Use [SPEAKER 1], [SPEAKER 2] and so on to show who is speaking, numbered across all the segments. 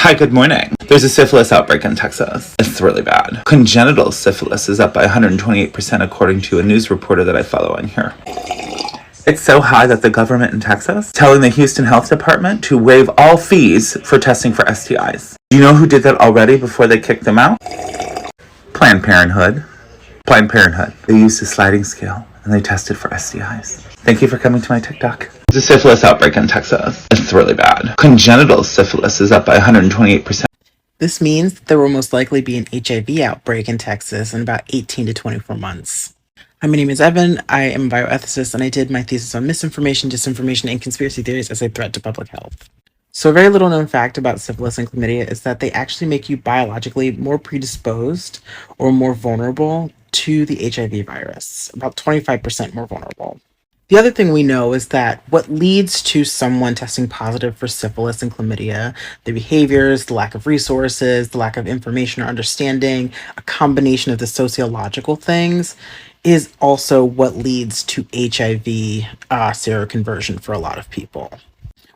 [SPEAKER 1] Hi, good morning. There's a syphilis outbreak in Texas. It's really bad. Congenital syphilis is up by 128% according to a news reporter that I follow on here. It's so high that the government in Texas telling the Houston Health Department to waive all fees for testing for STIs. Do you know who did that already before they kicked them out? Planned Parenthood. Planned Parenthood. They used a sliding scale and they tested for STIs. Thank you for coming to my TikTok. There's a syphilis outbreak in Texas. It's really bad. Congenital syphilis is up by 128%.
[SPEAKER 2] This means that there will most likely be an HIV outbreak in Texas in about 18 to 24 months. Hi, my name is Evan. I am a bioethicist, and I did my thesis on misinformation, disinformation, and conspiracy theories as a threat to public health. So a very little known fact about syphilis and chlamydia is that they actually make you biologically more predisposed or more vulnerable to the HIV virus, about 25% more vulnerable. The other thing we know is that what leads to someone testing positive for syphilis and chlamydia, the behaviors, the lack of resources, the lack of information or understanding, a combination of the sociological things, is also what leads to HIV seroconversion for a lot of people.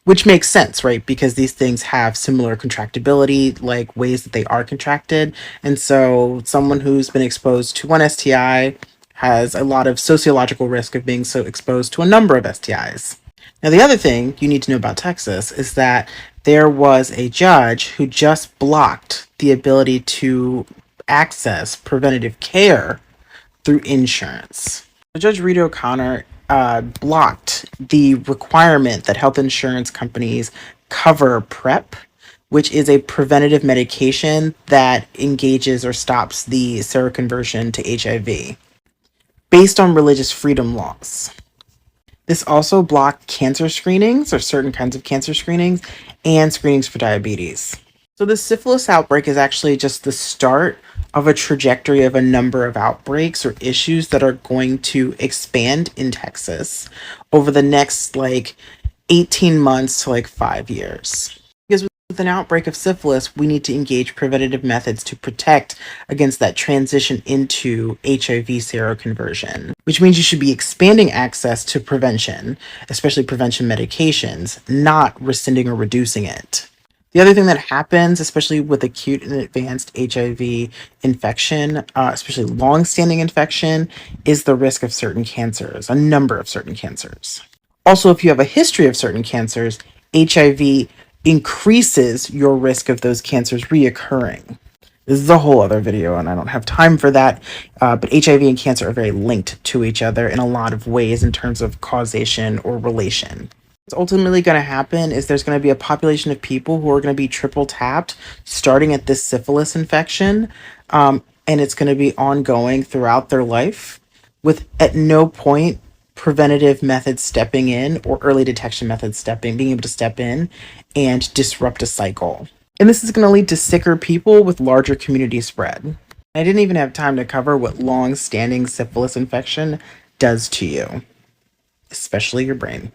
[SPEAKER 2] Which makes sense, right? Because these things have similar contractability, like ways that they are contracted. And so someone who's been exposed to one STI has a lot of sociological risk of being so exposed to a number of STIs. Now, the other thing you need to know about Texas is that there was a judge who just blocked the ability to access preventative care through insurance. Judge Rita O'Connor blocked the requirement that health insurance companies cover PrEP, which is a preventative medication that engages or stops the seroconversion to HIV, based on religious freedom laws. This also blocked cancer screenings, or certain kinds of cancer screenings, and screenings for diabetes. So the syphilis outbreak is actually just the start of a trajectory of a number of outbreaks or issues that are going to expand in Texas over the next 18 months to 5 years. Because with an outbreak of syphilis, we need to engage preventative methods to protect against that transition into HIV seroconversion, which means you should be expanding access to prevention, especially prevention medications, not rescinding or reducing it. The other thing that happens, especially with acute and advanced HIV infection, especially long-standing infection, is the risk of certain cancers, a number of certain cancers. Also, if you have a history of certain cancers, HIV increases your risk of those cancers reoccurring. This is a whole other video, and I don't have time for that, but HIV and cancer are very linked to each other in a lot of ways in terms of causation or relation. What's ultimately going to happen is there's going to be a population of people who are going to be triple tapped starting at this syphilis infection, and it's going to be ongoing throughout their life with at no point preventative methods stepping in or early detection methods being able to step in and disrupt a cycle. And this is going to lead to sicker people with larger community spread. I didn't even have time to cover what long-standing syphilis infection does to you, especially your brain.